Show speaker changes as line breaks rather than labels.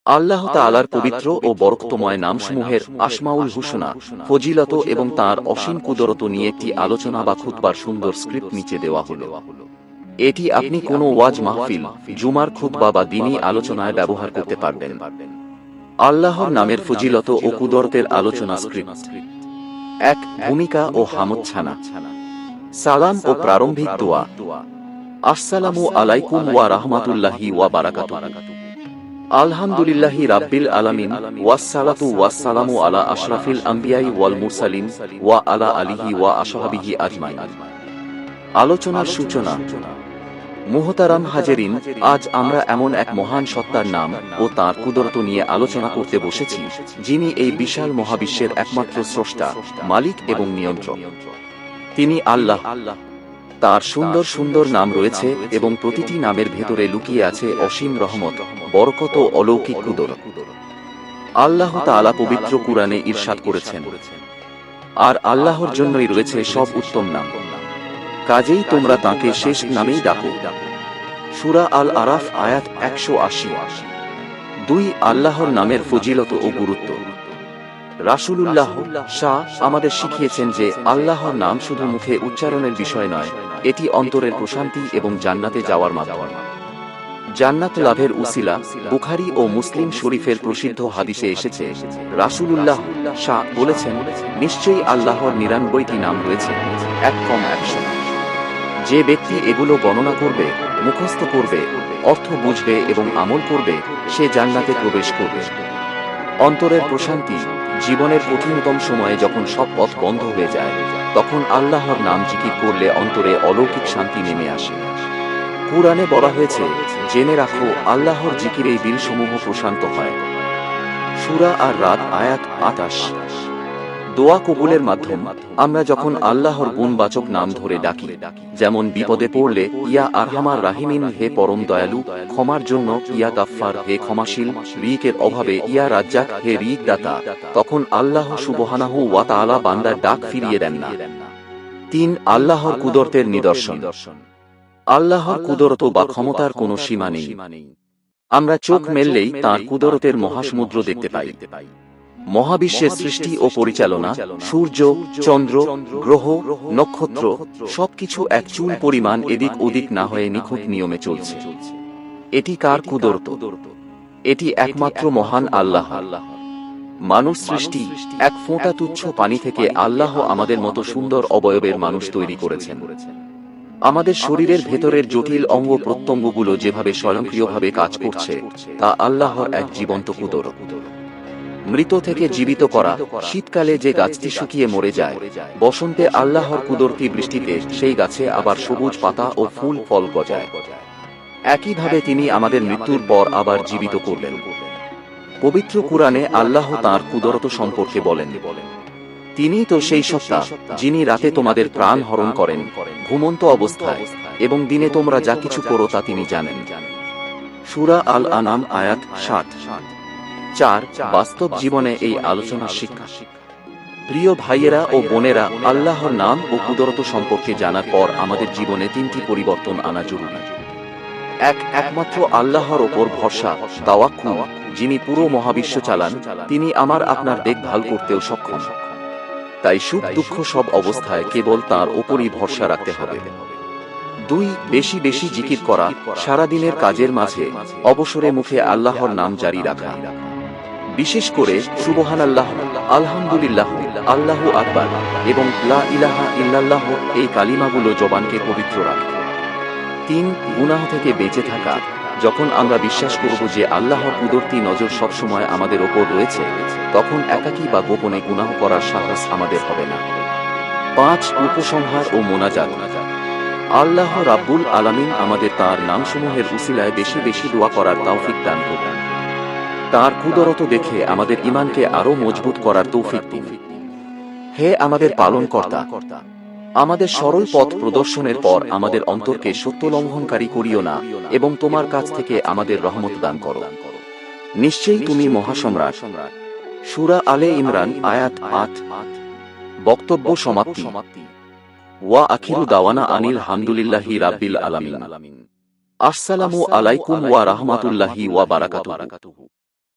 আল্লাহ তাআলার পবিত্র ও বরকতময় নামসমূহের আসমাউল হুসনা, ফজিলত এবং তাঁর অসীম কুদরত নিয়ে একটি আলোচনা বা খুতবার সুন্দর স্ক্রিপ্ট নিচে দেওয়া হলো। এটি আপনি কোনো ওয়াজ মাহফিল, জুমার খুতবা বা দ্বীনী আলোচনায় ব্যবহার করতে পারবেন। আল্লাহর নামের ফজিলত ও কুদরতের আলোচনা স্ক্রিপ্ট। ১. ভূমিকা ও হামদ ছানা। সালাম ও প্রারম্ভিক দোয়া। আসসালামু আলাইকুম ওয়া রাহমাতুল্লাহি ওয়া বারাকাতুহু। আলহামদুলিল্লাহি রাব্বিল আলামিন, ওয়াসসালাতু ওয়াসসালামু আলা আশরাফিল আম্বিয়াই ওয়াল মুরসালিন ওয়া আলা আলিহি ওয়া আসহাবিহি আজমাইন। আলোচনার সূচনা। মুহতারাম হাজেরিন, আজ আমরা এমন এক মহান সত্তার নাম ও তাঁর কুদরত নিয়ে আলোচনা করতে বসেছি, যিনি এই বিশাল মহাবিশ্বের একমাত্র স্রষ্টা, মালিক এবং নিয়ন্ত্রক। তিনি আল্লাহ। তার সুন্দর সুন্দর নাম রয়েছে এবং প্রতিটি নামের ভেতরে লুকিয়ে আছে অসীম রহমত, বরকত ও অলৌকিক কুদরত। আল্লাহ তাআলা পবিত্র কুরআনে ইরশাদ করেছেন, আর আল্লাহর জন্যই রয়েছে সব উত্তম নাম, কাজেই তোমরা তাঁকে শেষ নামেই ডাকো। সূরা আল আরাফ আয়াত ১৮০। ২. আল্লাহর নামের ফজিলত ও গুরুত্ব। রাসূলুল্লাহ শাহ আমাদের শিখিয়েছেন যে আল্লাহর নাম শুধু মুখে উচ্চারণের বিষয় নয়, এটি অন্তরের প্রশান্তি এবং জান্নাতে যাওয়ার মাধ্যম। জান্নাত লাভের উসিলা। বুখারী ও মুসলিম শরীফের প্রসিদ্ধ হাদিসে এসেছে, রাসূলুল্লাহ শাহ বলেছেন, নিশ্চয়ই আল্লাহর ৯৯টি নাম রয়েছে, এক কম ১০০। যে ব্যক্তি এগুলো গণনা করবে, মুখস্থ করবে, অর্থ বুঝবে এবং আমল করবে, সে জান্নাতে প্রবেশ করবে। অন্তরের প্রশান্তি। জীবনের কঠিনতম সময়ে যখন সব পথ বন্ধ হয়ে যায়, তখন আল্লাহর নাম জিকির করলে অন্তরে অলৌকিক শান্তি নেমে আসে। কুরআনে বলা হয়েছে, জেনে রাখো আল্লাহর জিকিরেই দিলসমূহ প্রশান্ত হয়। সূরা আর রাদ আয়াত ২৮। দোয়া কবুলের মাধ্যম। আমরা যখন আল্লাহর গুণবাচক নাম ধরে ডাকি, যেমন বিপদে পড়লে ইয়া আরহামার রাহিমিন, হে পরম দয়ালু, ক্ষমার জন্য ইয়া গাফফার, হে ক্ষমাশীল, রিজিকের অভাবে ইয়া রাজ্জাক, হে রিজিক দাতা, তখন আল্লাহ সুবহানাহু ওয়া তাআলা বান্দার ডাক ফিরিয়ে দেন না। ৩. আল্লাহর কুদরতের নিদর্শন। আল্লাহর কুদরত বা ক্ষমতার কোনো সীমা নেই। আমরা চোখ মেললেই তাঁর কুদরতের মহাসমুদ্র দেখতে পাই। মহাবিশ্বের সৃষ্টি ও পরিচালনা, সূর্য, চন্দ্র, গ্রহ, নক্ষত্র সবকিছু এক চুল পরিমাণ এদিক ওদিক না হয়ে নিখুঁত নিয়মে চলছে। এটি কার কুদরত? এটি একমাত্র মহান আল্লাহ। মানুষ সৃষ্টি। এক ফোঁটা তুচ্ছ পানি থেকে আল্লাহ আমাদের মতো সুন্দর অবয়বের মানুষ তৈরি করেছেন। আমাদের শরীরের ভেতরের জটিল অঙ্গ প্রত্যঙ্গগুলো যেভাবে স্বয়ংক্রিয়ভাবে কাজ করছে, তা আল্লাহর এক জীবন্ত কুদরত। মৃত থেকে জীবিত করা, শীতকালে যে গাছটি শুকিয়ে মরে যায়, বসন্তে আল্লাহর কুদরতি বৃষ্টিতে সেই গাছে আবার সবুজ পাতা ও ফুল ফল গজায়। একইভাবে তিনি আমাদের মৃত্যুর পর আবার জীবিত করলেন। পবিত্র কুরআনে আল্লাহ তাঁর কুদরত সম্পর্কে বলেন, তিনিই তো সেই সত্তা, যিনি রাতে তোমাদের প্রাণ হরণ করেন ঘুমন্ত অবস্থায়, এবং দিনে তোমরা যা কিছু করো তা তিনি জানেন। সূরা আল আনাম আয়াত ৭। ৪. বাস্তব জীবনে এই আলোচনার শিক্ষা। প্রিয় ভাইয়েরা ও বোনেরা, আল্লাহর নাম ও কুদরত সম্পর্কে জানার পর আমাদের জীবনে ৩টি পরিবর্তন আনা জরুরি। একমাত্র আল্লাহর ওপর ভরসা, তাওয়াক্কুল, যিনি পুরো মহাবিশ্ব চালান, তিনি আমার আপনার দেখভাল করতেও সক্ষম। তাই সুখ দুঃখ সব অবস্থায় কেবল তাঁর ওপরই ভরসা রাখতে হবে। ২. বেশি বেশি জিকির করা, সারাদিনের কাজের মাঝে অবসরে মুখে আল্লাহর নাম জারি রাখা। বিশেষ করে সুবহানাল্লাহ, আলহামদুলিল্লাহ, আল্লাহু আকবার এবং লা ইলাহা ইল্লাল্লাহ এই কালিমাগুলো জবানকে পবিত্র রাখে। ৩. গুনাহ থেকে বেঁচে থাকা। যখন আমরা বিশ্বাস করব যে আল্লাহর কুদরতি নজর সবসময় আমাদের ওপর রয়েছে, তখন একাকী বা গোপনে গুনাহ করার সাহস আমাদের হবে না। ৫. উপসংহার ও মোনাজাত। আল্লাহ রাব্বুল আলামিন আমাদের তাঁর নামসমূহের উসিলায় বেশি বেশি দোয়া করার তৌফিক দান করুন। তাঁর কুদরত দেখে আমাদের ঈমানকে আরো মজবুত করার তৌফিক দিন। হে আমাদের পালনকর্তা, আমাদের সরল পথ প্রদর্শনের পর আমাদের অন্তরকে সত্য লঙ্ঘনকারী করিও না এবং তোমার কাছ থেকে আমাদের রহমত দান করো। নিশ্চয়ই তুমি মহাসম্রাট। সূরা আলে ইমরান আয়াত ৮। বক্তব্য সমাপ্তি। ওয়া আখিরু দাওয়ানা আনিল হামদুলিল্লাহি রাব্বিল আলামিন। আসসালামু আলাইকুম ওয়া রাহমাতুল্লাহি ওয়া বারাকাতুহু।